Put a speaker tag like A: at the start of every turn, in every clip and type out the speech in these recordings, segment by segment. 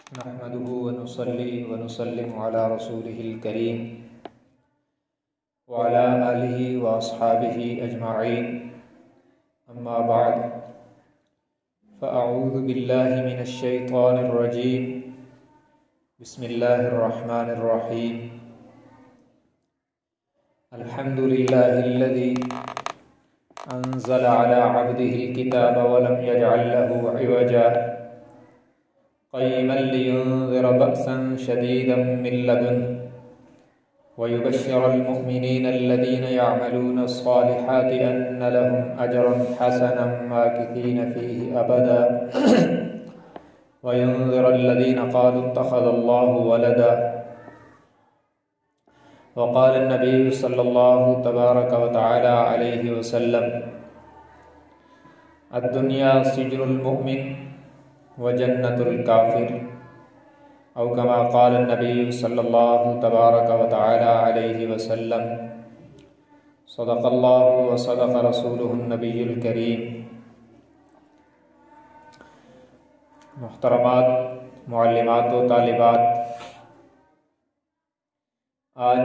A: نحمده ونصلي ونسلم على رسوله الكريم وعلى آله وأصحابه أجمعين أما بعد فأعوذ بالله من الشيطان الرجيم بسم الله الرحمن الرحيم الحمد لله الذي أنزل على عبده الكتاب ولم يجعل له عوجا قيما لينذر بأسا شديدا من لدنه ويبشر المؤمنين الذين يعملون الصالحات أن لهم أجرا حسنا ماكثين فيه أبدا وينذر الذين قالوا اتخذ الله ولدا وقال النبي صلى الله تبارك وتعالى عليه وسلم الدنيا سجن المؤمن وجنة الكافر أو كما قال النبي صلى الله تبارك وتعالى عليه وسلم صدق الله وصدق رسوله النبي الكريم۔ محترمات معلمات و طالبات، آج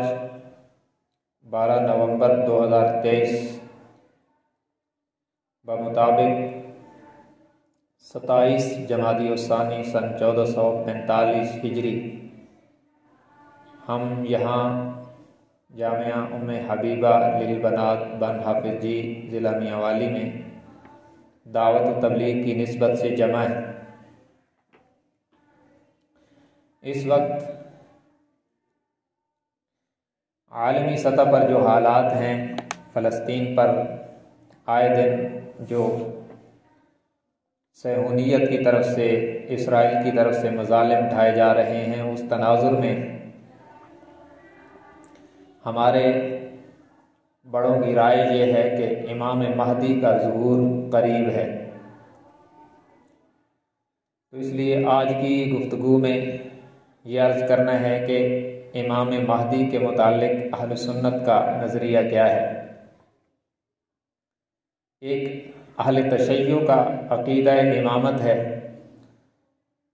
A: 12 نومبر 2023 بمطابق 27 جمادی الثانی سن 1445 ہجری ہم یہاں جامعہ ام حبیبہ للبنات بن حافظ جی ضلع میانوالی میں دعوت و تبلیغ کی نسبت سے جمع ہیں۔ اس وقت عالمی سطح پر جو حالات ہیں، فلسطین پر آئے دن جو صہیونیت کی طرف سے، اسرائیل کی طرف سے مظالم اٹھائے جا رہے ہیں، اس تناظر میں ہمارے بڑوں کی رائے یہ ہے کہ امام مہدی کا ظہور قریب ہے۔ تو اس لیے آج کی گفتگو میں یہ عرض کرنا ہے کہ امام مہدی کے متعلق اہل سنت کا نظریہ کیا ہے۔ ایک اہل تشیع کا عقیدہ امامت ہے،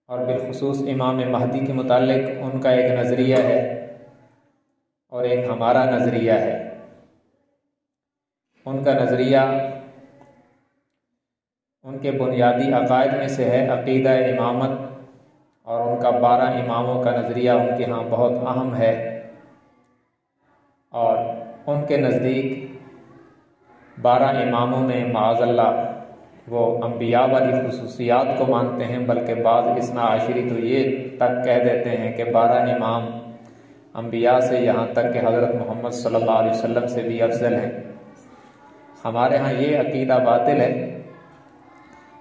A: اور بالخصوص امام مہدی کے متعلق ان کا ایک نظریہ ہے اور ایک ہمارا نظریہ ہے۔ ان کا نظریہ ان کے بنیادی عقائد میں سے ہے عقیدہ امامت، اور ان کا 12 اماموں کا نظریہ ان کے ہاں بہت اہم ہے، اور ان کے نزدیک 12 اماموں میں معاذ اللہ وہ انبیاء والی خصوصیات کو مانتے ہیں، بلکہ بعض اثنا عشری تو یہ تک کہہ دیتے ہیں کہ 12 امام انبیاء سے یہاں تک کہ حضرت محمد صلی اللہ علیہ وسلم سے بھی افضل ہیں۔ ہمارے ہاں یہ عقیدہ باطل ہے۔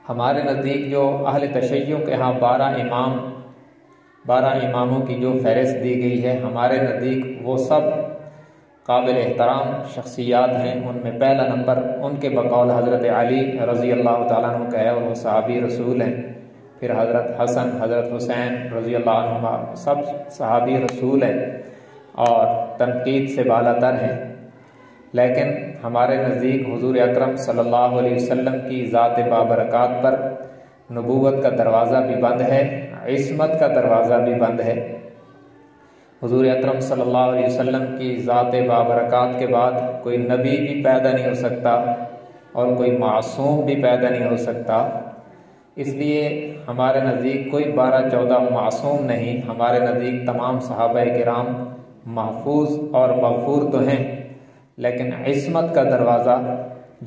A: ہمارے نزدیک جو اہل تشیع کے ہاں 12 اماموں کی جو فہرست دی گئی ہے، ہمارے نزدیک وہ سب قابل احترام شخصیات ہیں۔ ان میں پہلا نمبر ان کے بقول حضرت علی رضی اللہ تعالیٰ عنہ کا ہے، اور وہ صحابی رسول ہیں۔ پھر حضرت حسن، حضرت حسین رضی اللہ عنہما سب صحابی رسول ہیں اور تنقید سے بالا تر ہیں، لیکن ہمارے نزدیک حضور اکرم صلی اللہ علیہ وسلم کی ذات بابرکات پر نبوت کا دروازہ بھی بند ہے، عصمت کا دروازہ بھی بند ہے۔ حضور اکرم صلی اللہ علیہ وسلم کی ذات بابرکات کے بعد کوئی نبی بھی پیدا نہیں ہو سکتا اور کوئی معصوم بھی پیدا نہیں ہو سکتا۔ اس لیے ہمارے نزدیک کوئی 12-14 معصوم نہیں۔ ہمارے نزدیک تمام صحابہ کرام محفوظ اور مغفور تو ہیں، لیکن عصمت کا دروازہ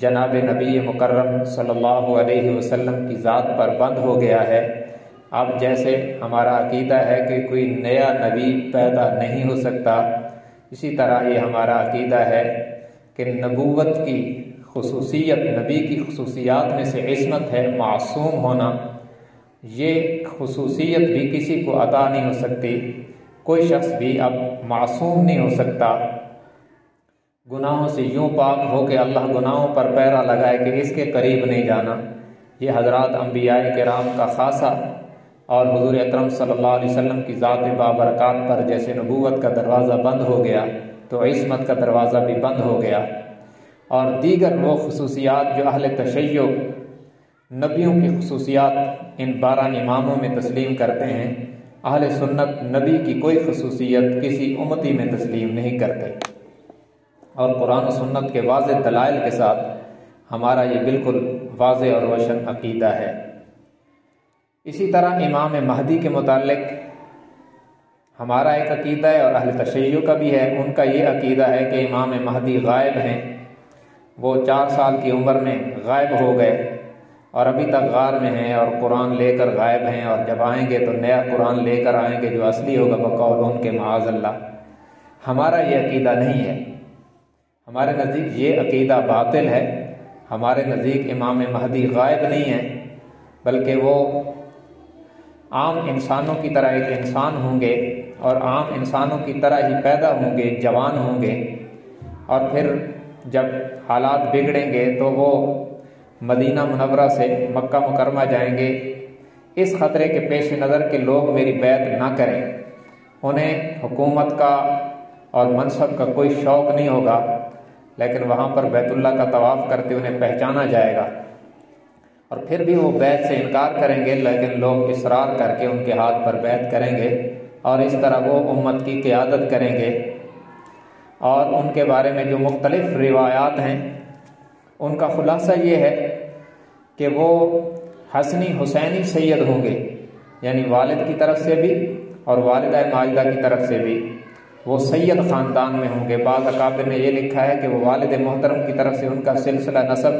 A: جناب نبی مکرم صلی اللہ علیہ وسلم کی ذات پر بند ہو گیا ہے۔ اب جیسے ہمارا عقیدہ ہے کہ کوئی نیا نبی پیدا نہیں ہو سکتا، اسی طرح یہ ہمارا عقیدہ ہے کہ نبوت کی خصوصیت، نبی کی خصوصیات میں سے عصمت ہے، معصوم ہونا۔ یہ خصوصیت بھی کسی کو عطا نہیں ہو سکتی۔ کوئی شخص بھی اب معصوم نہیں ہو سکتا، گناہوں سے یوں پاک ہو کہ اللہ گناہوں پر پیرا لگائے کہ اس کے قریب نہیں جانا۔ یہ حضرات انبیاء کرام کا خاصہ، اور حضور اکرم صلی اللہ علیہ وسلم کی ذات بابرکات پر جیسے نبوت کا دروازہ بند ہو گیا تو عصمت کا دروازہ بھی بند ہو گیا۔ اور دیگر وہ خصوصیات جو اہل تشیع نبیوں کی خصوصیات ان 12 اماموں میں تسلیم کرتے ہیں، اہل سنت نبی کی کوئی خصوصیت کسی امتی میں تسلیم نہیں کرتے، اور قرآن و سنت کے واضح دلائل کے ساتھ ہمارا یہ بالکل واضح اور روشن عقیدہ ہے۔ اسی طرح امام مہدی کے متعلق ہمارا ایک عقیدہ ہے اور اہل تشیع کا بھی ہے۔ ان کا یہ عقیدہ ہے کہ امام مہدی غائب ہیں، وہ 4 سال کی عمر میں غائب ہو گئے اور ابھی تک غار میں ہیں اور قرآن لے کر غائب ہیں، اور جب آئیں گے تو نیا قرآن لے کر آئیں گے جو اصلی ہوگا بقول ان کے معاذ اللہ۔ ہمارا یہ عقیدہ نہیں ہے، ہمارے نزدیک یہ عقیدہ باطل ہے۔ ہمارے نزدیک امام مہدی غائب نہیں ہے، بلکہ وہ عام انسانوں کی طرح ایک انسان ہوں گے، اور عام انسانوں کی طرح ہی پیدا ہوں گے، جوان ہوں گے، اور پھر جب حالات بگڑیں گے تو وہ مدینہ منورہ سے مکہ مکرمہ جائیں گے۔ اس خطرے کے پیش نظر کہ لوگ میری بیعت نہ کریں، انہیں حکومت کا اور منصب کا کوئی شوق نہیں ہوگا، لیکن وہاں پر بیت اللہ کا طواف کرتے انہیں پہچانا جائے گا، اور پھر بھی وہ بیعت سے انکار کریں گے، لیکن لوگ اصرار کر کے ان کے ہاتھ پر بیعت کریں گے، اور اس طرح وہ امت کی قیادت کریں گے۔ اور ان کے بارے میں جو مختلف روایات ہیں ان کا خلاصہ یہ ہے کہ وہ حسنی حسینی سید ہوں گے، یعنی والد کی طرف سے بھی اور والدہ ماجدہ کی طرف سے بھی وہ سید خاندان میں ہوں گے۔ بعض اکابر نے یہ لکھا ہے کہ وہ والد محترم کی طرف سے ان کا سلسلہ نسب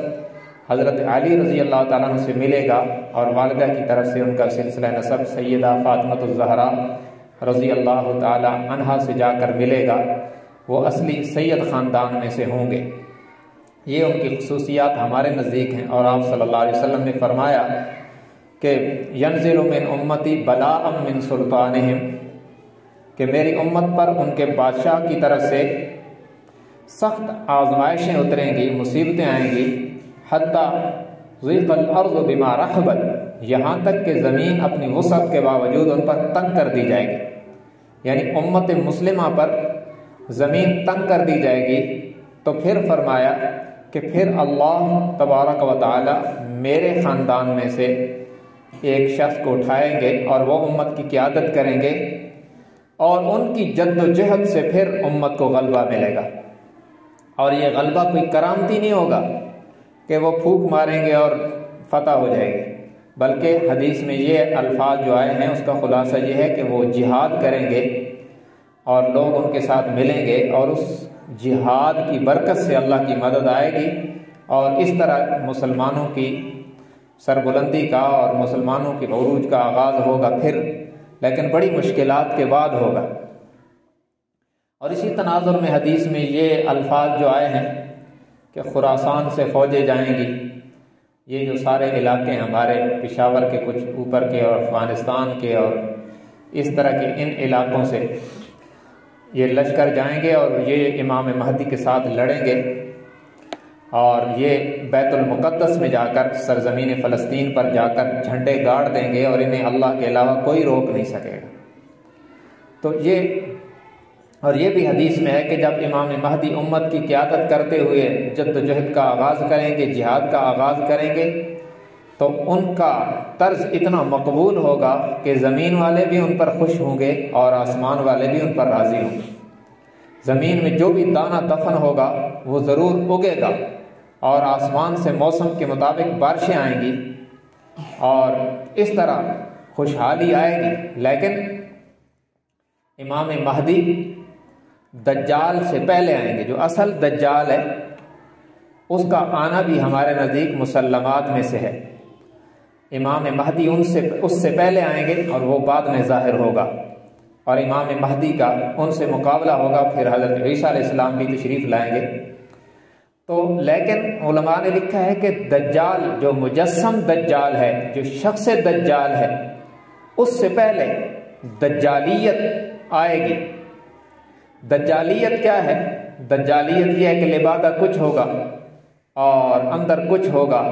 A: حضرت علی رضی اللہ تعالیٰ عنہ سے ملے گا، اور والدہ کی طرف سے ان کا سلسلہ نسب سیدہ فاطمہ الزہرا رضی اللہ تعالیٰ عنہا سے جا کر ملے گا، وہ اصلی سید خاندان میں سے ہوں گے۔ یہ ان کی خصوصیات ہمارے نزدیک ہیں، اور آپ صلی اللہ علیہ وسلم نے فرمایا کہ ینزل من امتی بلاء من سلطانہم، کہ میری امت پر ان کے بادشاہ کی طرف سے سخت آزمائشیں اتریں گی، مصیبتیں آئیں گی، حتی ضیق الارض بما رحبت، یہاں تک کہ زمین اپنی وسعت کے باوجود ان پر تنگ کر دی جائے گی، یعنی امت مسلمہ پر زمین تنگ کر دی جائے گی۔ تو پھر فرمایا کہ پھر اللہ تبارک و تعالی میرے خاندان میں سے ایک شخص کو اٹھائیں گے اور وہ امت کی قیادت کریں گے، اور ان کی جد و جہد سے پھر امت کو غلبہ ملے گا۔ اور یہ غلبہ کوئی کرامتی نہیں ہوگا کہ وہ پھونک ماریں گے اور فتح ہو جائے گی، بلکہ حدیث میں یہ الفاظ جو آئے ہیں اس کا خلاصہ یہ ہے کہ وہ جہاد کریں گے اور لوگ ان کے ساتھ ملیں گے، اور اس جہاد کی برکت سے اللہ کی مدد آئے گی، اور اس طرح مسلمانوں کی سربلندی کا اور مسلمانوں کے عروج کا آغاز ہوگا پھر، لیکن بڑی مشکلات کے بعد ہوگا۔ اور اسی تناظر میں حدیث میں یہ الفاظ جو آئے ہیں کہ خراسان سے فوجیں جائیں گی، یہ جو سارے علاقے ہمارے پشاور کے کچھ اوپر کے اور افغانستان کے اور اس طرح کے ان علاقوں سے یہ لشکر جائیں گے، اور یہ امام مہدی کے ساتھ لڑیں گے، اور یہ بیت المقدس میں جا کر سرزمین فلسطین پر جا کر جھنڈے گاڑ دیں گے، اور انہیں اللہ کے علاوہ کوئی روک نہیں سکے گا۔ تو یہ بھی حدیث میں ہے کہ جب امام مہدی امت کی قیادت کرتے ہوئے جد و جہد کا آغاز کریں گے، جہاد کا آغاز کریں گے، تو ان کا طرز اتنا مقبول ہوگا کہ زمین والے بھی ان پر خوش ہوں گے اور آسمان والے بھی ان پر راضی ہوں گے۔ زمین میں جو بھی دانہ دفن ہوگا وہ ضرور اگے گا، اور آسمان سے موسم کے مطابق بارشیں آئیں گی، اور اس طرح خوشحالی آئے گی۔ لیکن امام مہدی دجال سے پہلے آئیں گے، جو اصل دجال ہے اس کا آنا بھی ہمارے نزدیک مسلمات میں سے ہے۔ امام مہدی اس سے پہلے آئیں گے اور وہ بعد میں ظاہر ہوگا، اور امام مہدی کا ان سے مقابلہ ہوگا، پھر حضرت عیسیٰ علیہ السلام بھی تشریف لائیں گے۔ تو لیکن علماء نے لکھا ہے کہ دجال جو مجسم دجال ہے، جو شخص دجال ہے، اس سے پہلے دجالیت آئے گی۔ دجالیت کیا ہے؟ دجالیت یہ ہے کہ لبادہ کچھ ہوگا اور اندر کچھ ہوگا،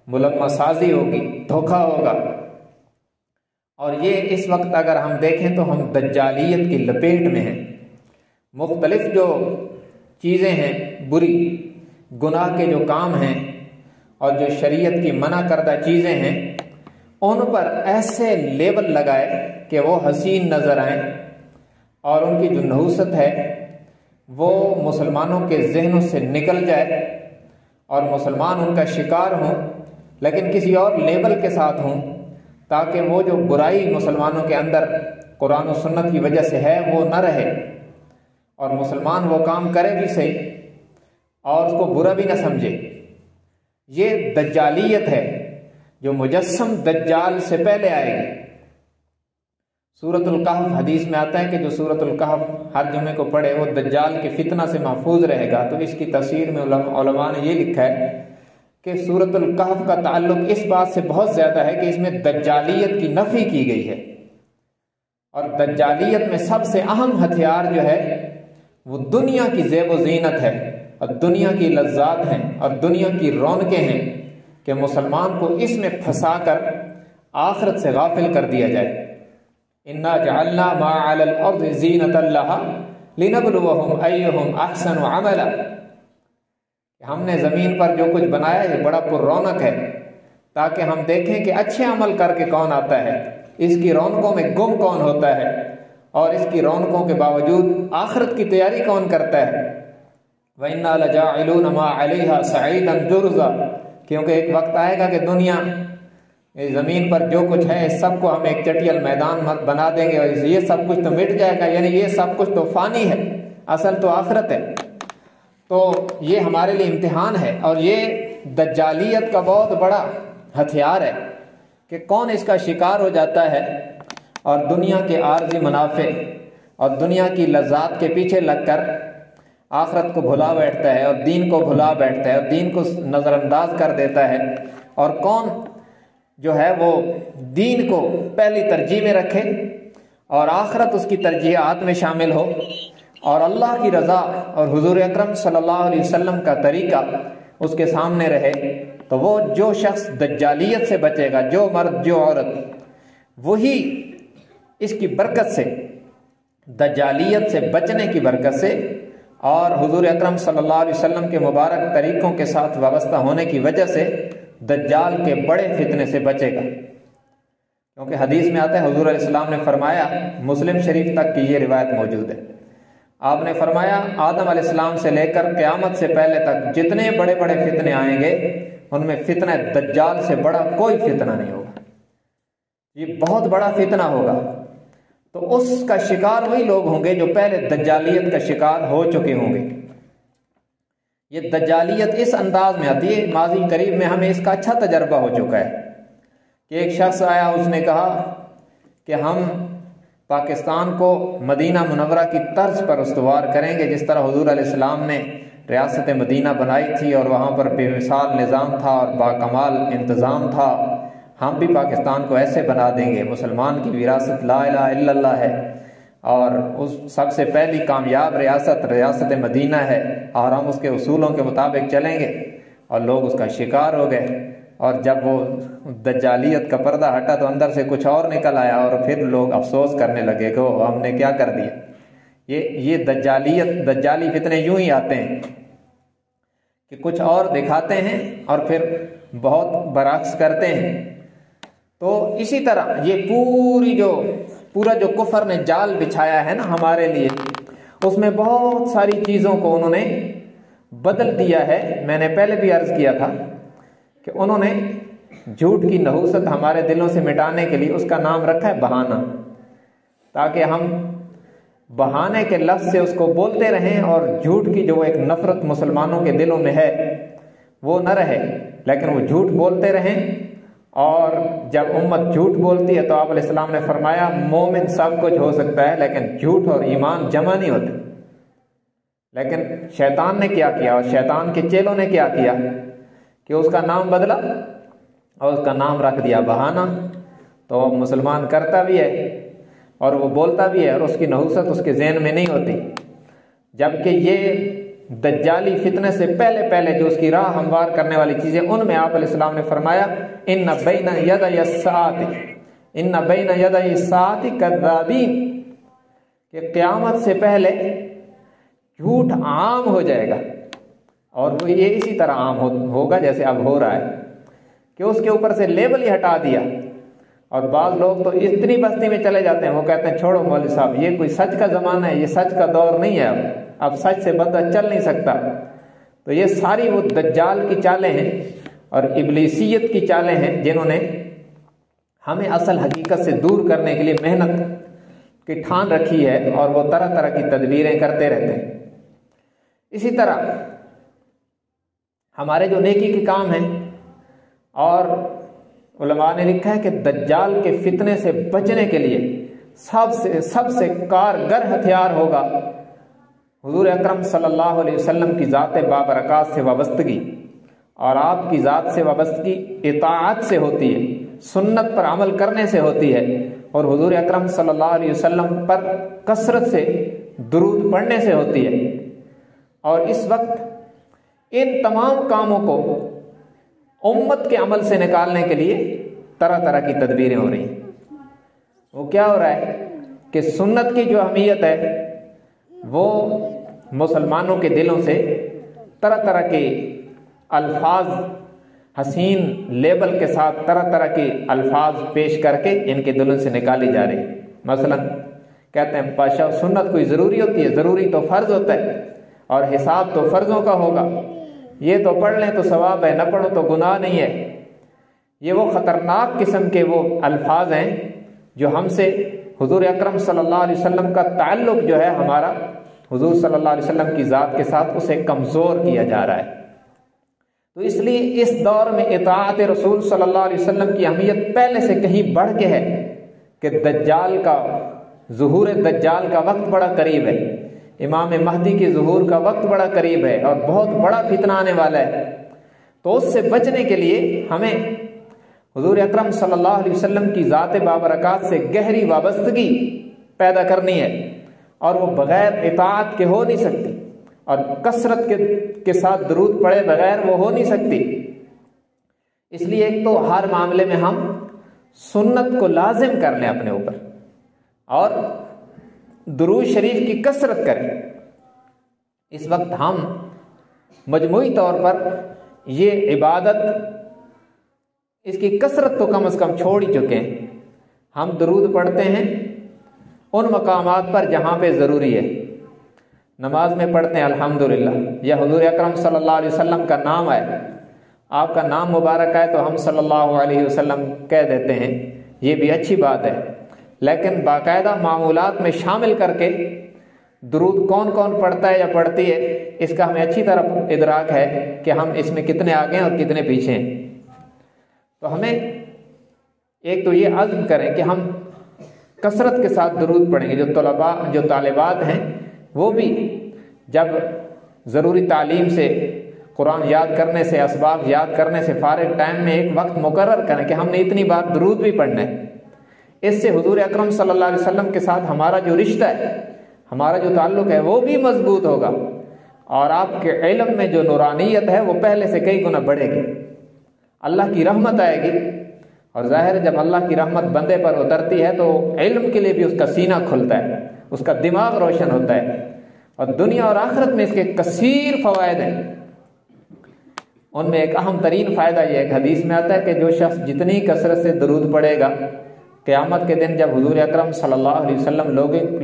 A: ملمہ سازی ہوگی، دھوکہ ہوگا، اور یہ اس وقت اگر ہم دیکھیں تو ہم دجالیت کی لپیٹ میں ہیں۔ مختلف جو چیزیں ہیں بری، گناہ کے جو کام ہیں اور جو شریعت کی منع کردہ چیزیں ہیں، ان پر ایسے لیبل لگائے کہ وہ حسین نظر آئیں اور ان کی جو نحوست ہے وہ مسلمانوں کے ذہنوں سے نکل جائے اور مسلمان ان کا شکار ہوں، لیکن کسی اور لیبل کے ساتھ ہوں، تاکہ وہ جو برائی مسلمانوں کے اندر قرآن و سنت کی وجہ سے ہے وہ نہ رہے، اور مسلمان وہ کام کرے بھی صحیح اور اس کو برا بھی نہ سمجھے۔ یہ دجالیت ہے جو مجسم دجال سے پہلے آئے گی۔ سورۃ الکہف حدیث میں آتا ہے کہ جو سورۃ الکہف ہر جمعے کو پڑھے وہ دجال کے فتنہ سے محفوظ رہے گا۔ تو اس کی تفسیر میں علماء نے یہ لکھا ہے کہ سورۃ الکہف کا تعلق اس بات سے بہت زیادہ ہے کہ اس میں دجالیت کی نفی کی گئی ہے، اور دجالیت میں سب سے اہم ہتھیار جو ہے وہ دنیا کی زیب و زینت ہے اور دنیا کی لذات ہیں اور دنیا کی رونقیں ہیں، کہ مسلمان کو اس میں پھنسا کر آخرت سے غافل کر دیا جائے۔ اِنَّا جَعَلْنَا مَا عَلَى الْأَرْضِ زِينَةً لَهَا لِنَبْلُوَهُمْ أَيُّهُمْ أَحْسَنُ عَمَلًا، ہم نے زمین پر جو کچھ بنایا یہ بڑا پر رونق ہے تاکہ ہم دیکھیں کہ اچھے عمل کر کے کون آتا ہے، اس کی رونقوں میں گم کون ہوتا ہے، اور اس کی رونقوں کے باوجود آخرت کی تیاری کون کرتا ہے۔ وَإِنَّا لَجَاعِلُونَ مَا عَلَيْهَا سَعِيدًا جُرُزًا، کیونکہ ایک وقت آئے گا کہ دنیا زمین پر جو کچھ ہے اس سب کو ہم ایک چٹیل میدان بنا دیں گے، اور یہ سب کچھ تو مٹ جائے گا، یعنی یہ سب کچھ تو فانی ہے، اصل تو آخرت ہے۔ تو یہ ہمارے لیے امتحان ہے، اور یہ دجالیت کا بہت بڑا ہتھیار ہے کہ کون اس کا شکار ہو جاتا ہے اور دنیا کے عارضی منافع اور دنیا کی لذات کے پیچھے لگ کر آخرت کو بھلا بیٹھتا ہے اور دین کو بھلا بیٹھتا ہے اور دین کو نظر انداز کر دیتا ہے، اور کون جو ہے وہ دین کو پہلی ترجیح میں رکھے اور آخرت اس کی ترجیحات میں شامل ہو اور اللہ کی رضا اور حضور اکرم صلی اللہ علیہ وسلم کا طریقہ اس کے سامنے رہے، تو وہ جو شخص دجالیت سے بچے گا، جو مرد جو عورت، وہی اس کی برکت سے، دجالیت سے بچنے کی برکت سے اور حضور اکرم صلی اللہ علیہ وسلم کے مبارک طریقوں کے ساتھ وابستہ ہونے کی وجہ سے دجال کے بڑے فتنے سے بچے گا۔ کیونکہ حدیث میں آتا ہے، حضور علیہ السلام نے فرمایا، مسلم شریف تک کی یہ روایت موجود ہے، آپ نے فرمایا آدم علیہ السلام سے لے کر قیامت سے پہلے تک جتنے بڑے بڑے فتنے آئیں گے ان میں فتنہ دجال سے بڑا کوئی فتنہ نہیں ہوگا، یہ بہت بڑا فتنہ ہوگا۔ تو اس کا شکار وہی لوگ ہوں گے جو پہلے دجالیت کا شکار ہو چکے ہوں گے۔ یہ دجالیت اس انداز میں آتی ہے، ماضی قریب میں ہمیں اس کا اچھا تجربہ ہو چکا ہے کہ ایک شخص آیا، اس نے کہا کہ ہم پاکستان کو مدینہ منورہ کی طرز پر استوار کریں گے، جس طرح حضور علیہ السلام نے ریاست مدینہ بنائی تھی اور وہاں پر بے مثال نظام تھا اور باکمال انتظام تھا، ہم بھی پاکستان کو ایسے بنا دیں گے۔ مسلمان کی وراثت لا الہ الا اللہ ہے، اور اس سب سے پہلی کامیاب ریاست مدینہ ہے، اور ہم اس کے اصولوں کے مطابق چلیں گے، اور لوگ اس کا شکار ہو گئے۔ اور جب وہ دجالیت کا پردہ ہٹا تو اندر سے کچھ اور نکل آیا، اور پھر لوگ افسوس کرنے لگے کہ ہم نے کیا کر دیا۔ یہ دجالی فتنے یوں ہی آتے ہیں کہ کچھ اور دکھاتے ہیں اور پھر بہت برعکس کرتے ہیں۔ تو اسی طرح یہ پورا جو کفر نے جال بچھایا ہے نا ہمارے لیے، اس میں بہت ساری چیزوں کو انہوں نے بدل دیا ہے۔ میں نے پہلے بھی عرض کیا تھا کہ انہوں نے جھوٹ کی نحوست ہمارے دلوں سے مٹانے کے لیے اس کا نام رکھا ہے بہانہ، تاکہ ہم بہانے کے لفظ سے اس کو بولتے رہیں اور جھوٹ کی جو ایک نفرت مسلمانوں کے دلوں میں ہے وہ نہ رہے، لیکن وہ جھوٹ بولتے رہیں۔ اور جب امت جھوٹ بولتی ہے تو آپ علیہ السلام نے فرمایا مومن سب کچھ ہو سکتا ہے لیکن جھوٹ اور ایمان جمع نہیں ہوتے۔ لیکن شیطان نے کیا کیا، اور شیطان کے چیلوں نے کیا کیا کہ اس کا نام بدلا اور اس کا نام رکھ دیا بہانہ۔ تو اب مسلمان کرتا بھی ہے اور وہ بولتا بھی ہے اور اس کی نحوست اس کے ذہن میں نہیں ہوتی، جبکہ یہ دجالی فتنے سے پہلے جو اس کی راہ ہموار کرنے والی چیزیں، ان میں آپ علیہ السلام نے فرمایا ان بین یدی الساعۃ کذابین، کہ قیامت سے پہلے جھوٹ عام ہو جائے گا، اور وہ یہ اسی طرح عام ہوگا جیسے اب ہو رہا ہے، کہ اس کے اوپر سے لیبل ہی ہٹا دیا اور بعض لوگ تو اتنی بستی میں چلے جاتے ہیں، وہ کہتے ہیں چھوڑو مولوی صاحب، یہ کوئی سچ کا زمانہ ہے، یہ سچ کا دور نہیں ہے، اب سچ سے بندہ چل نہیں سکتا۔ تو یہ ساری وہ دجال کی چالیں ہیں اور ابلیسیت کی چالیں ہیں جنہوں نے ہمیں اصل حقیقت سے دور کرنے کے لیے محنت کی ٹھان رکھی ہے، اور وہ طرح طرح کی تدبیریں کرتے رہتے ہیں۔ اسی طرح ہمارے جو نیکی کے کام ہیں، اور علماء نے لکھا ہے کہ دجال کے فتنے سے بچنے کے لیے سب سے کارگر ہتھیار ہوگا حضور اکرم صلی اللہ علیہ وسلم کی ذات بابرکات سے وابستگی، اور آپ کی ذات سے وابستگی اطاعت سے ہوتی ہے، سنت پر عمل کرنے سے ہوتی ہے، اور حضور اکرم صلی اللہ علیہ وسلم پر کثرت سے درود پڑھنے سے ہوتی ہے۔ اور اس وقت ان تمام کاموں کو امت کے عمل سے نکالنے کے لیے طرح طرح کی تدبیریں ہو رہی ہیں۔ وہ کیا ہو رہا ہے کہ سنت کی جو اہمیت ہے وہ مسلمانوں کے دلوں سے طرح طرح کے الفاظ، حسین لیبل کے ساتھ طرح طرح کے الفاظ پیش کر کے ان کے دلوں سے نکالی جا رہی۔ مثلا کہتے ہیں پاشا سنت کوئی ضروری ہوتی ہے، ضروری تو فرض ہوتا ہے، اور حساب تو فرضوں کا ہوگا، یہ تو پڑھ لیں تو ثواب ہے، نہ پڑھو تو گناہ نہیں ہے۔ یہ وہ خطرناک قسم کے وہ الفاظ ہیں جو ہم سے حضور اکرم صلی اللہ علیہ وسلم کا تعلق جو ہے ہمارا حضور صلی اللہ علیہ وسلم کی ذات کے ساتھ، اسے کمزور کیا جا رہا ہے۔ تو اس لیے اس دور میں اطاعت رسول صلی اللہ علیہ وسلم کی اہمیت پہلے سے کہیں بڑھ کے ہے کہ ظہور دجال کا وقت بڑا قریب ہے، امام مہدی کے ظہور کا وقت بڑا قریب ہے، اور بہت بڑا فتنہ آنے والا ہے۔ تو اس سے بچنے کے لیے ہمیں حضور اکرم صلی اللہ علیہ وسلم کی ذات بابرکات سے گہری وابستگی پیدا کرنی ہے، اور وہ بغیر اطاعت کے ہو نہیں سکتی، اور کثرت کے ساتھ درود پڑھے بغیر وہ ہو نہیں سکتی۔ اس لیے ایک تو ہر معاملے میں ہم سنت کو لازم کر لیں اپنے اوپر، اور درود شریف کی کثرت کریں۔ اس وقت ہم مجموعی طور پر یہ عبادت، اس کی کثرت تو کم از کم چھوڑ ہی چکے ہیں۔ ہم درود پڑھتے ہیں ان مقامات پر جہاں پہ ضروری ہے، نماز میں پڑھتے ہیں الحمدللہ، یا حضور اکرم صلی اللہ علیہ وسلم کا نام آئے، آپ کا نام مبارک ہے تو ہم صلی اللہ علیہ وسلم کہہ دیتے ہیں، یہ بھی اچھی بات ہے، لیکن باقاعدہ معمولات میں شامل کر کے درود کون کون پڑھتا ہے یا پڑھتی ہے، اس کا ہمیں اچھی طرح ادراک ہے کہ ہم اس میں کتنے آگے ہیں اور کتنے پیچھے ہیں۔ تو ہمیں ایک تو یہ عزم کریں کہ ہم کثرت کے ساتھ درود پڑھیں گے۔ جو طالبات ہیں وہ بھی جب ضروری تعلیم سے، قرآن یاد کرنے سے، اسباب یاد کرنے سے فارغ ٹائم میں ایک وقت مقرر کریں کہ ہم نے اتنی بار درود بھی پڑھنا ہے۔ اس سے حضور اکرم صلی اللہ علیہ وسلم کے ساتھ ہمارا جو رشتہ ہے، ہمارا جو تعلق ہے وہ بھی مضبوط ہوگا، اور آپ کے علم میں جو نورانیت ہے وہ پہلے سے کئی گنا بڑھے گی، اللہ کی رحمت آئے گی۔ اور ظاہر جب اللہ کی رحمت بندے پر اترتی ہے تو علم کے لیے بھی اس کا سینہ کھلتا ہے، اس کا دماغ روشن ہوتا ہے، اور دنیا اور آخرت میں اس کے کثیر فوائد ہیں۔ ان میں ایک اہم ترین فائدہ یہ ایک حدیث میں آتا ہے کہ جو شخص جتنی کثرت سے درود پڑھے گا، قیامت کے دن جب حضور اکرم صلی اللہ علیہ وسلم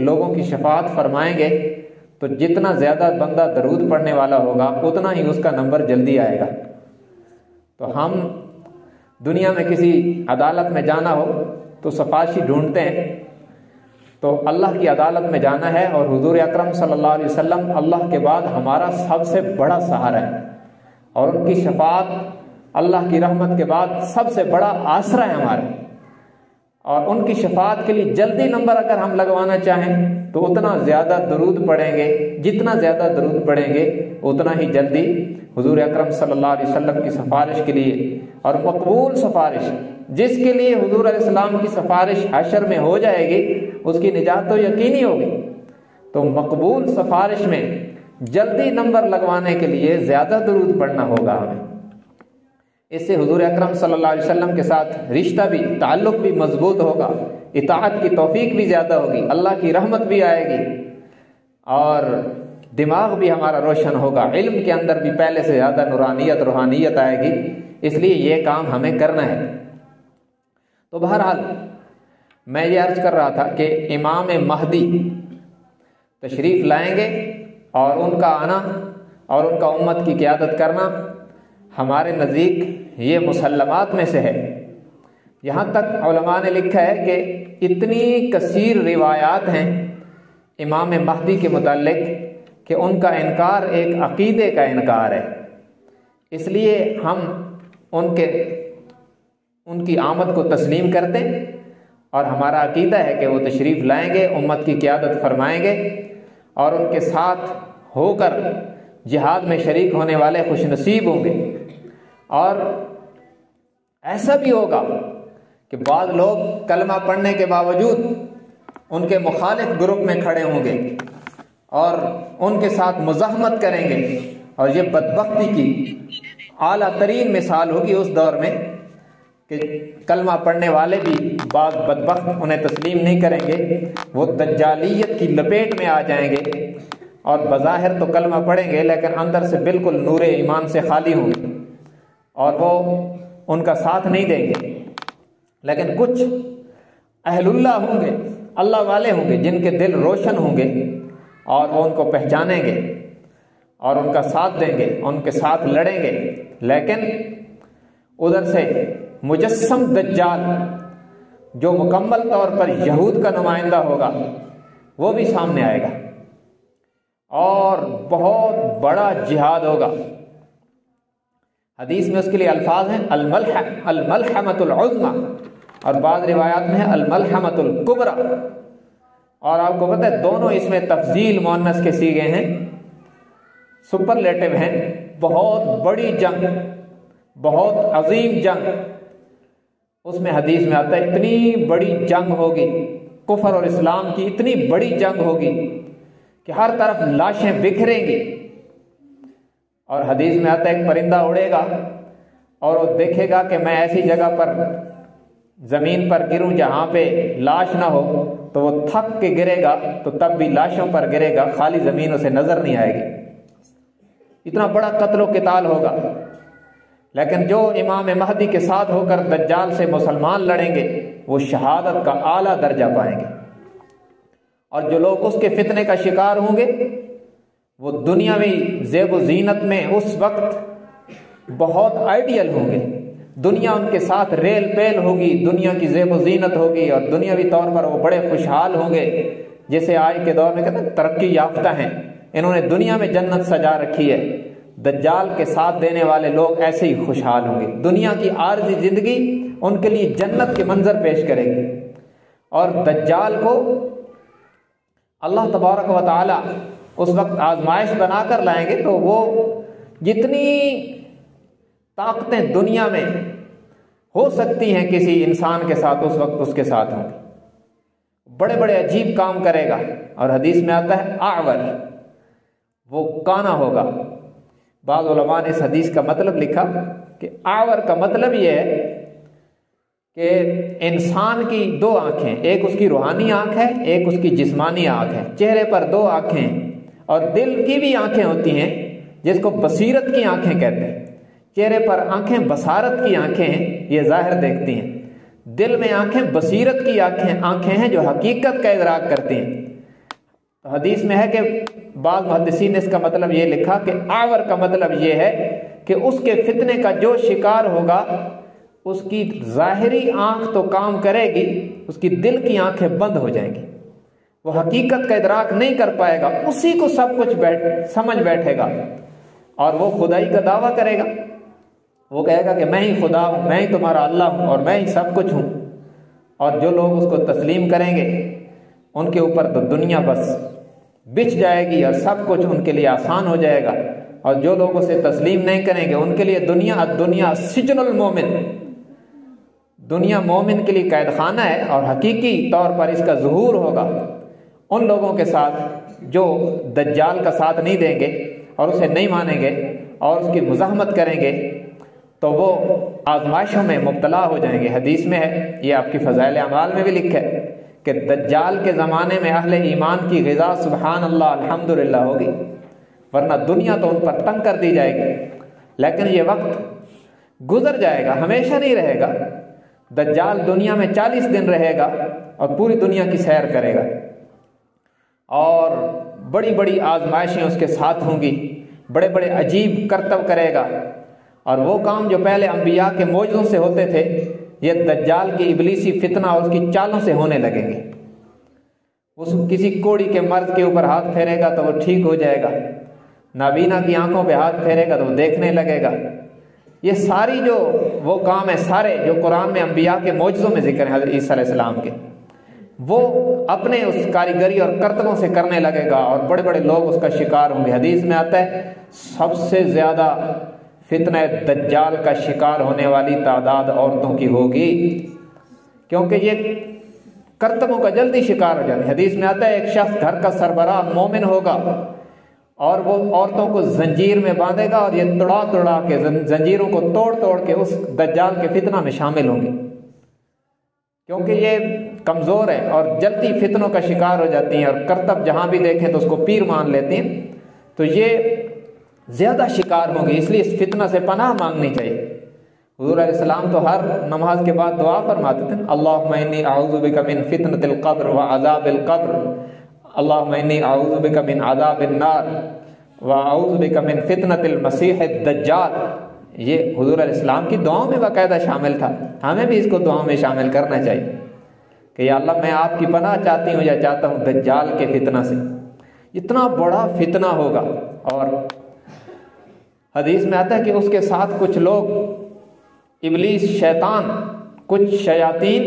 A: لوگوں کی شفاعت فرمائیں گے تو جتنا زیادہ بندہ درود پڑھنے والا ہوگا اتنا ہی اس کا نمبر جلدی آئے گا۔ تو ہم دنیا میں کسی عدالت میں جانا ہو تو سفارشی ڈھونڈتے ہیں، تو اللہ کی عدالت میں جانا ہے، اور حضور اکرم صلی اللہ علیہ وسلم اللہ کے بعد ہمارا سب سے بڑا سہارا ہے، اور ان کی شفاعت اللہ کی رحمت کے بعد سب سے بڑا آسرا ہے ہمارا۔ اور ان کی شفاعت کے لیے جلدی نمبر اگر ہم لگوانا چاہیں تو اتنا زیادہ درود پڑھیں گے، جتنا زیادہ درود پڑھیں گے اتنا ہی جلدی حضور اکرم صلی اللہ علیہ وسلم کی سفارش کے لیے، اور مقبول سفارش جس کے لیے حضور علیہ السلام کی سفارش حشر میں ہو جائے گی، اس کی نجات تو یقینی ہوگی۔ تو مقبول سفارش میں جلدی نمبر لگوانے کے لیے زیادہ درود پڑھنا ہوگا ہمیں۔ اس سے حضور اکرم صلی اللہ علیہ وسلم کے ساتھ رشتہ بھی، تعلق بھی مضبوط ہوگا، اطاعت کی توفیق بھی زیادہ ہوگی، اللہ کی رحمت بھی آئے گی، اور دماغ بھی ہمارا روشن ہوگا، علم کے اندر بھی پہلے سے زیادہ نورانیت، روحانیت آئے گی۔ اس لیے یہ کام ہمیں کرنا ہے۔ تو بہرحال میں یہ عرض کر رہا تھا کہ امام مہدی تشریف لائیں گے اور ان کا آنا اور ان کا امت کی قیادت کرنا ہمارے نزدیک یہ مسلمات میں سے ہے۔ یہاں تک علماء نے لکھا ہے کہ اتنی کثیر روایات ہیں امام مہدی کے متعلق کہ ان کا انکار ایک عقیدے کا انکار ہے، اس لیے ہم ان کی آمد کو تسلیم کرتے ہیں اور ہمارا عقیدہ ہے کہ وہ تشریف لائیں گے، امت کی قیادت فرمائیں گے اور ان کے ساتھ ہو کر جہاد میں شریک ہونے والے خوش نصیب ہوں گے۔ اور ایسا بھی ہوگا کہ بعض لوگ کلمہ پڑھنے کے باوجود ان کے مخالف گروپ میں کھڑے ہوں گے اور ان کے ساتھ مزاحمت کریں گے، اور یہ بدبختی کی اعلیٰ ترین مثال ہوگی اس دور میں کہ کلمہ پڑھنے والے بھی بعض بدبخت انہیں تسلیم نہیں کریں گے، وہ دجالیت کی لپیٹ میں آ جائیں گے اور بظاہر تو کلمہ پڑھیں گے لیکن اندر سے بالکل نور ایمان سے خالی ہوں گے اور وہ ان کا ساتھ نہیں دیں گے۔ لیکن کچھ اہل اللہ ہوں گے، اللہ والے ہوں گے، جن کے دل روشن ہوں گے اور وہ ان کو پہچانیں گے اور ان کا ساتھ دیں گے، ان کے ساتھ لڑیں گے۔ لیکن ادھر سے مجسم دجال جو مکمل طور پر یہود کا نمائندہ ہوگا وہ بھی سامنے آئے گا اور بہت بڑا جہاد ہوگا۔ حدیث میں اس کے لیے الفاظ ہیں الملحمۃ العظمی، اور بعض روایات میں ہے الملحمۃ الکبریٰ، اور آپ کو پتہ ہے دونوں اس میں تفضیل مؤنث کے صیغے ہیں، سپرلیٹو ہیں۔ بہت بڑی جنگ، بہت عظیم جنگ، اس میں حدیث میں آتا ہے اتنی بڑی جنگ ہوگی، کفر اور اسلام کی اتنی بڑی جنگ ہوگی کہ ہر طرف لاشیں بکھریں گی، اور حدیث میں آتا ہے ایک پرندہ اڑے گا اور وہ دیکھے گا کہ میں ایسی جگہ پر زمین پر گروں جہاں پہ لاش نہ ہو، تو وہ تھک کے گرے گا تو تب بھی لاشوں پر گرے گا، خالی زمین اسے نظر نہیں آئے گی۔ اتنا بڑا قتل و قتال ہوگا، لیکن جو امام مہدی کے ساتھ ہو کر دجال سے مسلمان لڑیں گے وہ شہادت کا اعلیٰ درجہ پائیں گے، اور جو لوگ اس کے فتنے کا شکار ہوں گے وہ دنیاوی زیب و زینت میں اس وقت بہت آئیڈیل ہوں گے، دنیا ان کے ساتھ ریل پیل ہوگی، دنیا کی زیب و زینت ہوگی اور دنیاوی طور پر وہ بڑے خوشحال ہوں گے، جیسے آج کے دور میں کہتے ہیں ترقی یافتہ ہیں، انہوں نے دنیا میں جنت سجا رکھی ہے۔ دجال کے ساتھ دینے والے لوگ ایسے ہی خوشحال ہوں گے، دنیا کی عارضی زندگی ان کے لیے جنت کے منظر پیش کرے گی، اور دجال کو اللہ تبارک و تعالی اس وقت آزمائش بنا کر لائیں گے، تو وہ جتنی طاقتیں دنیا میں ہو سکتی ہیں کسی انسان کے ساتھ اس وقت اس کے ساتھ ہوں گے، بڑے بڑے عجیب کام کرے گا، اور حدیث میں آتا ہے اعور، وہ کانا ہوگا۔ بعض علماء نے اس حدیث کا مطلب لکھا کہ اعور کا مطلب یہ ہے کہ انسان کی دو آنکھیں، ایک اس کی روحانی آنکھ ہے، ایک اس کی جسمانی آنکھ ہے، چہرے پر دو آنکھیں ہیں، اور دل کی بھی آنکھیں ہوتی ہیں جس کو بصیرت کی آنکھیں کہتے ہیں۔ چہرے پر آنکھیں بصارت کی آنکھیں ہیں، یہ ظاہر دیکھتی ہیں، دل میں آنکھیں بصیرت کی آنکھیں ہیں جو حقیقت کا ادراک کرتی ہیں۔ تو حدیث میں ہے کہ بعض محدثین نے اس کا مطلب یہ لکھا کہ اعور کا مطلب یہ ہے کہ اس کے فتنے کا جو شکار ہوگا اس کی ظاہری آنکھ تو کام کرے گی، اس کی دل کی آنکھیں بند ہو جائیں گی، وہ حقیقت کا ادراک نہیں کر پائے گا، اسی کو سب کچھ سمجھ بیٹھے گا اور وہ خدائی کا دعویٰ کرے گا، وہ کہے گا کہ میں ہی خدا ہوں، میں ہی تمہارا اللہ ہوں اور میں ہی سب کچھ ہوں۔ اور جو لوگ اس کو تسلیم کریں گے ان کے اوپر تو دنیا بس بچھ جائے گی اور سب کچھ ان کے لیے آسان ہو جائے گا، اور جو لوگ اسے تسلیم نہیں کریں گے ان کے لیے دنیا سجن المومن، دنیا مومن کے لیے قید خانہ ہے، اور حقیقی طور پر اس کا ظہور ہوگا ان لوگوں کے ساتھ جو دجال کا ساتھ نہیں دیں گے اور اسے نہیں مانیں گے اور اس کی مزاحمت کریں گے، تو وہ آزمائشوں میں مبتلا ہو جائیں گے۔ حدیث میں ہے، یہ آپ کی فضائل اعمال میں بھی لکھا ہے کہ دجال کے زمانے میں اہل ایمان کی غذا سبحان اللہ الحمدللہ ہوگی، ورنہ دنیا تو ان پر تنگ کر دی جائے گی، لیکن یہ وقت گزر جائے گا، ہمیشہ نہیں رہے گا۔ دجال دنیا میں 40 دن رہے گا اور پوری دنیا کی سیر کرے گا، اور بڑی بڑی آزمائشیں اس کے ساتھ ہوں گی، بڑے بڑے عجیب کرتب کرے گا، اور وہ کام جو پہلے انبیاء کے معجزوں سے ہوتے تھے یہ دجال کی ابلیسی فتنہ اور اس کی چالوں سے ہونے لگیں گے۔ اس کسی کوڑی کے مرض کے اوپر ہاتھ پھیرے گا تو وہ ٹھیک ہو جائے گا، نابینا کی آنکھوں پہ ہاتھ پھیرے گا تو وہ دیکھنے لگے گا۔ یہ ساری جو وہ کام ہے سارے جو قرآن میں انبیاء کے معجزوں میں ذکر ہیں حضرت عیسیٰ علیہ السلام کے، وہ اپنے اس کاریگری اور کرتبوں سے کرنے لگے گا، اور بڑے بڑے لوگ اس کا شکار ہوں گے۔ حدیث میں آتا ہے سب سے زیادہ فتنہ دجال کا شکار ہونے والی تعداد عورتوں کی ہوگی، کیونکہ یہ کرتبوں کا جلدی شکار ہو جاتے ہیں۔ حدیث میں آتا ہے ایک شخص گھر کا سربراہ مومن ہوگا اور وہ عورتوں کو زنجیر میں باندھے گا، اور یہ توڑا توڑا کے زنجیروں کو توڑ توڑ کے اس دجال کے فتنہ میں شامل ہوں گے، کیونکہ یہ کمزور ہے اور جلدی فتنوں کا شکار ہو جاتی ہیں، اور کرتب جہاں بھی دیکھیں تو اس کو پیر مان لیتے ہیں، تو یہ زیادہ شکار ہوں گے۔ اس لیے اس فتنہ سے پناہ مانگنی چاہیے۔ حضور علیہ السلام تو ہر نماز کے بعد دعا فرماتے تھے، اللہم انی اعوذ بک من فتنۃ القبر وعذاب القبر، اللہم انی اعوذ بک من عذاب النار واعوذ بک من فتنۃ المسیح الدجال۔ یہ حضور علیہ السلام کی دعاؤں میں باقاعدہ شامل تھا، ہمیں بھی اس کو دعاؤں میں شامل کرنا چاہیے کہ یا اللہ میں آپ کی پناہ چاہتی ہوں یا چاہتا ہوں دجال کے فتنہ سے۔ اتنا بڑا فتنہ ہوگا، اور حدیث میں آتا ہے کہ اس کے ساتھ کچھ لوگ ابلیس شیطان، کچھ شیاطین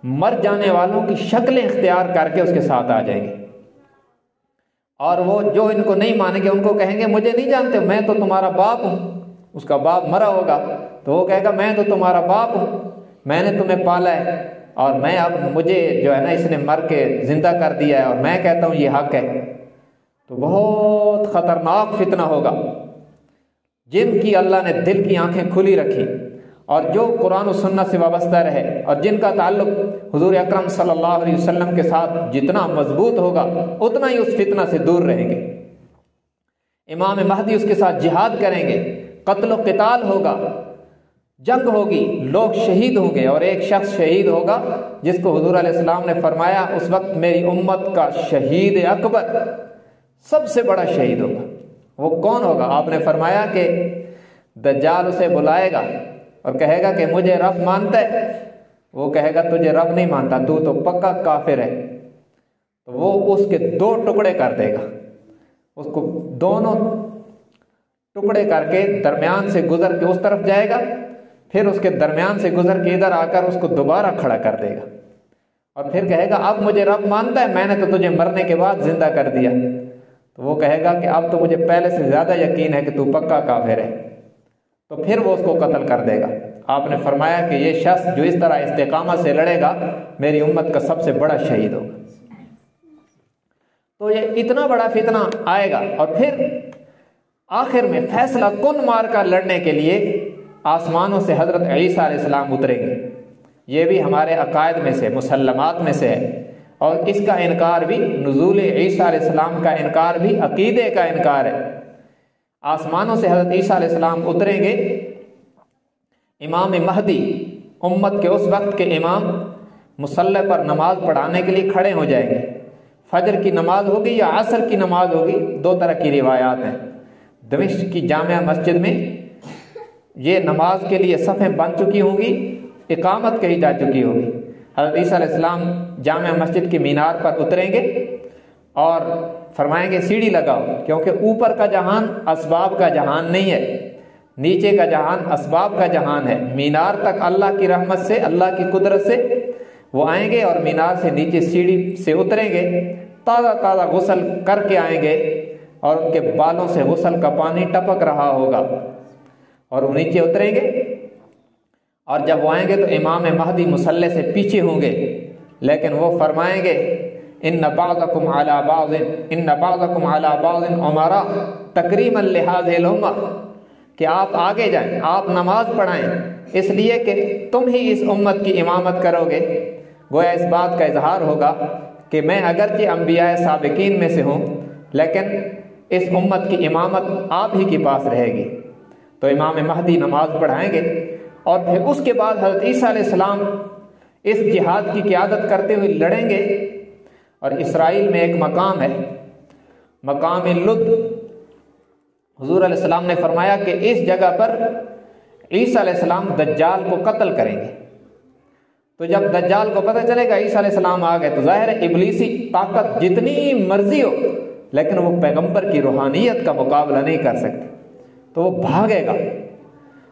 A: مر جانے والوں کی شکلیں اختیار کر کے اس کے ساتھ آ جائیں گے، اور وہ جو ان کو نہیں مانیں گے ان کو کہیں گے مجھے نہیں جانتے، میں تو تمہارا باپ ہوں۔ اس کا باپ مرا ہوگا تو وہ کہے گا میں تو تمہارا باپ ہوں، میں نے تمہیں پالا ہے، اور میں اب مجھے جو ہے نا اس نے مر کے زندہ کر دیا ہے اور میں کہتا ہوں یہ حق ہے۔ تو بہت خطرناک فتنہ ہوگا۔ جن کی اللہ نے دل کی آنکھیں کھلی رکھی اور جو قرآن و سنت سے وابستہ رہے اور جن کا تعلق حضور اکرم صلی اللہ علیہ وسلم کے ساتھ جتنا مضبوط ہوگا اتنا ہی اس فتنہ سے دور رہیں گے۔ امام مہدی اس کے ساتھ جہاد کریں گے، قتل و قتال ہوگا، جنگ ہوگی، لوگ شہید ہوں گے، اور ایک شخص شہید ہوگا جس کو حضور علیہ السلام نے فرمایا اس وقت میری امت کا شہید اکبر، سب سے بڑا شہید ہوگا۔ وہ کون ہوگا؟ آپ نے فرمایا کہ دجال اسے بلائے گا اور کہے گا کہ مجھے رب مانتا ہے، وہ کہے گا تجھے رب نہیں مانتا، تو پکا کافر ہے۔ تو وہ اس کے 2 ٹکڑے کر دے گا، اس کو دونوں ٹکڑے کر کے درمیان سے گزر کے اس طرف جائے گا، پھر اس کے درمیان سے گزر کے ادھر آ کر اس کو دوبارہ کھڑا کر دے گا، اور پھر کہے گا اب مجھے رب مانتا ہے، میں نے تو تجھے مرنے کے بعد زندہ کر دیا۔ تو وہ کہے گا کہ اب تو مجھے پہلے سے زیادہ یقین ہے کہ تو پکا کافر ہے، تو پھر وہ اس کو قتل کر دے گا۔ آپ نے فرمایا کہ یہ شخص جو اس طرح استقامت سے لڑے گا میری امت کا سب سے بڑا شہید ہوگا۔ تو یہ اتنا بڑا فتنہ آئے گا، اور پھر آخر میں فیصلہ کن مار کا لڑنے کے لیے آسمانوں سے حضرت عیسیٰ علیہ السلام اتریں گے۔ یہ بھی ہمارے عقائد میں سے، مسلمات میں سے ہے، اور اس کا انکار بھی، نزول عیسیٰ علیہ السلام کا انکار بھی عقیدے کا انکار ہے۔ آسمانوں سے حضرت عیسیٰ علیہ السلام اتریں گے، امام مہدی امت کے اس وقت کے امام مصلی پر نماز پڑھانے کے لیے کھڑے ہو جائیں گے۔ فجر کی نماز ہوگی یا عصر کی نماز ہوگی، 2 طرح کی روایات ہیں۔ دمشق کی جامع مسجد میں یہ نماز کے لیے صفیں بن چکی ہوں گی، اقامت کہی جا چکی ہوگی۔ حضرت عیسیٰ علیہ السلام جامع مسجد کی مینار پر اتریں گے اور فرمائیں گے سیڑھی لگاؤ، کیونکہ اوپر کا جہان اسباب کا جہان نہیں ہے، نیچے کا جہان اسباب کا جہان ہے۔ مینار تک اللہ کی رحمت سے، اللہ کی قدرت سے وہ آئیں گے، اور مینار سے نیچے سیڑھی سے اتریں گے، تازہ تازہ غسل کر کے آئیں گے، اور ان کے بالوں سے غسل کا پانی ٹپک رہا ہوگا، اور وہ نیچے اتریں گے، اور جب وہ آئیں گے تو امام مہدی مصلی سے پیچھے ہوں گے، لیکن وہ فرمائیں گے ان بعضکم علی بعض ان بعضکم علی بعض امراء تکریما لہذه الامہ، کہ آپ آگے جائیں، آپ نماز پڑھائیں، اس لیے کہ تم ہی اس امت کی امامت کرو گے۔ گویا اس بات کا اظہار ہوگا کہ میں اگرچہ انبیاء سابقین میں سے ہوں، لیکن اس امت کی امامت آپ ہی کے پاس رہے گی۔ تو امام مہدی نماز پڑھائیں گے، اور پھر اس کے بعد حضرت عیسیٰ علیہ السلام اس جہاد کی قیادت کرتے ہوئے لڑیں گے، اور اسرائیل میں ایک مقام ہے، مقام لد، حضور علیہ السلام نے فرمایا کہ اس جگہ پر عیسیٰ علیہ السلام دجال کو قتل کریں گے۔ تو جب دجال کو پتہ چلے گا عیسیٰ علیہ السلام آ گئے، تو ظاہر ہے ابلیسی طاقت جتنی مرضی ہو لیکن وہ پیغمبر کی روحانیت کا مقابلہ نہیں کر سکتے، تو وہ بھاگے گا،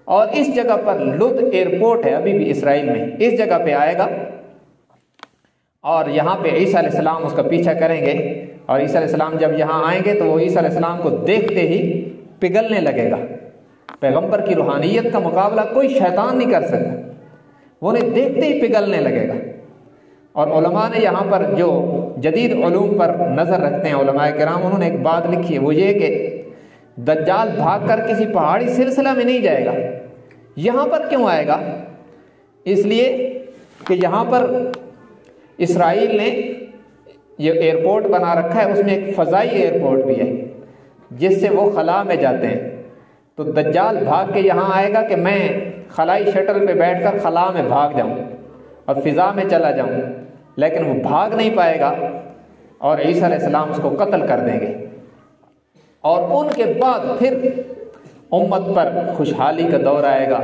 A: اور اس جگہ پر لد ایئرپورٹ ہے ابھی بھی اسرائیل میں، اس جگہ پہ آئے گا، اور یہاں پہ عیسیٰ علیہ السلام اس کا پیچھا کریں گے، اور عیسیٰ علیہ السلام جب یہاں آئیں گے تو وہ عیسیٰ علیہ السلام کو دیکھتے ہی پگھلنے لگے گا۔ پیغمبر کی روحانیت کا مقابلہ کوئی شیطان نہیں کر سکتا، وہ انہیں دیکھتے ہی پگھلنے لگے گا۔ اور علماء نے یہاں پر جو جدید علوم پر نظر رکھتے ہیں علماء کرام، انہوں نے ایک بات لکھی ہے، وہ یہ کہ دجال بھاگ کر کسی پہاڑی سلسلہ میں نہیں جائے گا، یہاں پر کیوں آئے گا؟ اس لیے کہ یہاں پر اسرائیل نے یہ ایئرپورٹ بنا رکھا ہے، اس میں ایک فضائی ایئرپورٹ بھی ہے جس سے وہ خلا میں جاتے ہیں، تو دجال بھاگ کے یہاں آئے گا کہ میں خلائی شٹل پہ بیٹھ کر خلا میں بھاگ جاؤں اور فضا میں چلا جاؤں، لیکن وہ بھاگ نہیں پائے گا، اور عیسیٰ علیہ السلام اس کو قتل کر دیں گے، اور ان کے بعد پھر امت پر خوشحالی کا دور آئے گا،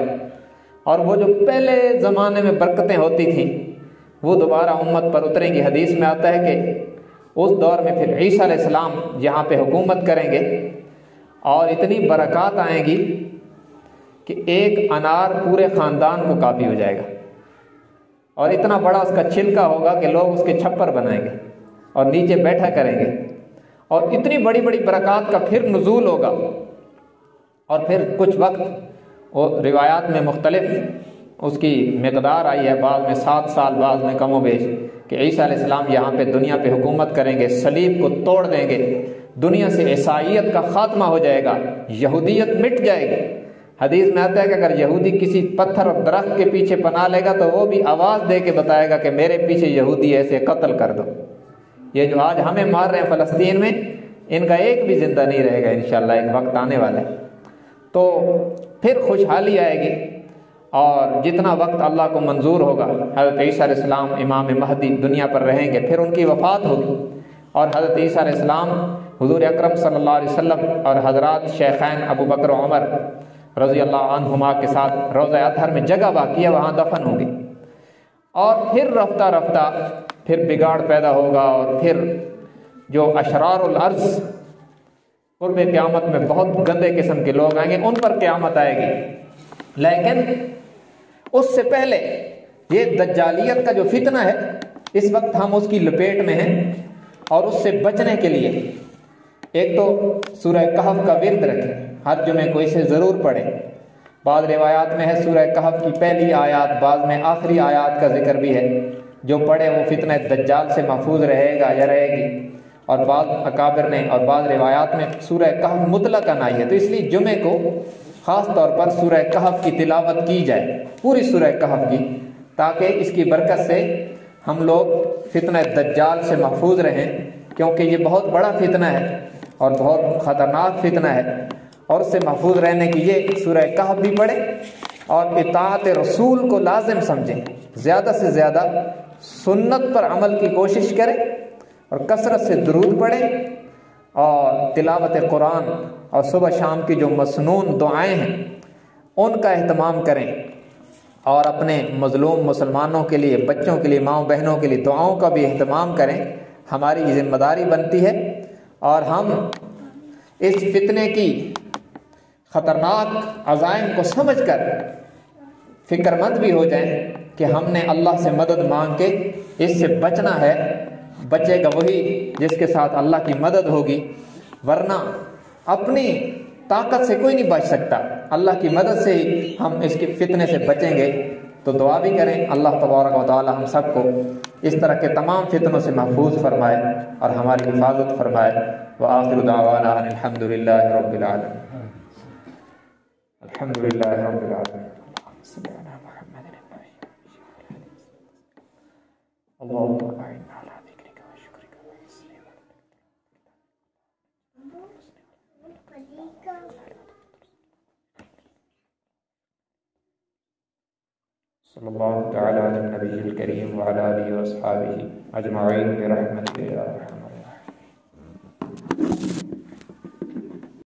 A: اور وہ جو پہلے زمانے میں برکتیں ہوتی تھیں وہ دوبارہ امت پر اتریں گی۔ حدیث میں آتا ہے کہ اس دور میں پھر عیسیٰ علیہ السلام یہاں پہ حکومت کریں گے، اور اتنی برکات آئیں گی کہ ایک انار پورے خاندان کو کافی ہو جائے گا، اور اتنا بڑا اس کا چھلکا ہوگا کہ لوگ اس کے چھپر بنائیں گے اور نیچے بیٹھا کریں گے، اور اتنی بڑی بڑی برکات کا پھر نزول ہوگا۔ اور پھر کچھ وقت وہ روایات میں مختلف اس کی مقدار آئی ہے، بعض میں 7 سال، بعض میں کم و بیش، کہ عیسیٰ علیہ السلام یہاں پہ دنیا پہ حکومت کریں گے، صلیب کو توڑ دیں گے، دنیا سے عیسائیت کا خاتمہ ہو جائے گا، یہودیت مٹ جائے گی۔ حدیث میں آتا ہے کہ اگر یہودی کسی پتھر اور درخت کے پیچھے پناہ لے گا تو وہ بھی آواز دے کے بتائے گا کہ میرے پیچھے یہودی ایسے قتل کر دو۔ یہ جو آج ہمیں مار رہے ہیں فلسطین میں، ان کا ایک بھی زندہ نہیں رہے گا انشاءاللہ، ایک وقت آنے والا ہے۔ تو پھر خوشحالی آئے گی، اور جتنا وقت اللہ کو منظور ہوگا حضرت عیسیٰ علیہ السلام امام مہدی دنیا پر رہیں گے، پھر ان کی وفات ہوگی، اور حضرت عیسیٰ علیہ السلام حضور اکرم صلی اللہ علیہ وسلم اور حضرات شیخین ابو بکر و عمر رضی اللہ عنہما کے ساتھ روضہ اطہر میں جگہ باقی ہے، وہاں دفن ہوں گے، اور پھر رفتہ رفتہ پھر بگاڑ پیدا ہوگا، اور پھر جو اشرار الارض قرب قیامت میں بہت گندے قسم کے لوگ آئیں گے، ان پر قیامت آئے گی۔ لیکن اس سے پہلے یہ دجالیت کا جو فتنہ ہے، اس وقت ہم اس کی لپیٹ میں ہیں، اور اس سے بچنے کے لیے ایک تو سورہ کہف کا ورد رکھیں، ہر جمعے کو اسے ضرور پڑھیں۔ بعض روایات میں ہے سورہ کہف کی پہلی آیات، بعض میں آخری آیات کا ذکر بھی ہے، جو پڑھے وہ فتنہ دجال سے محفوظ رہے گا یا رہے گی۔ اور بعض اکابر نے اور بعض روایات میں سورہ کہف مطلقاً آئی ہے، تو اس لیے جمعے کو خاص طور پر سورہ کہف کی تلاوت کی جائے، پوری سورہ کہف کی، تاکہ اس کی برکت سے ہم لوگ فتنہ دجال سے محفوظ رہیں، کیونکہ یہ بہت بڑا فتنہ ہے اور بہت خطرناک فتنہ ہے، اور اس سے محفوظ رہنے کی یہ سورہ کہف بھی پڑھیں، اور اطاعت رسول کو لازم سمجھیں، زیادہ سے زیادہ سنت پر عمل کی کوشش کریں، اور کثرت سے درود پڑھیں، اور تلاوت قرآن اور صبح شام کی جو مسنون دعائیں ہیں ان کا اہتمام کریں، اور اپنے مظلوم مسلمانوں کے لیے، بچوں کے لیے، ماؤں بہنوں کے لیے دعاؤں کا بھی اہتمام کریں، ہماری یہ ذمہ داری بنتی ہے۔ اور ہم اس فتنے کی خطرناک عزائم کو سمجھ کر فکر مند بھی ہو جائیں کہ ہم نے اللہ سے مدد مانگ کے اس سے بچنا ہے، بچے گا وہی جس کے ساتھ اللہ کی مدد ہوگی، ورنہ اپنی طاقت سے کوئی نہیں بچ سکتا، اللہ کی مدد سے ہی ہم اس کے فتنے سے بچیں گے۔ تو دعا بھی کریں اللہ تبارک و تعالی ہم سب کو اس طرح کے تمام فتنوں سے محفوظ فرمائے اور ہماری حفاظت فرمائے۔ وآخر دعوانا ان الحمد للہ رب العالمین، الحمد للہ رب العالمین، اللهم اعنا على ذكرك وشكرك وحسن عبادتك۔ اللہ تعالی علی النبی الکریم وعلی آلہ واصحابہ اجمعین برحمتک یا ارحم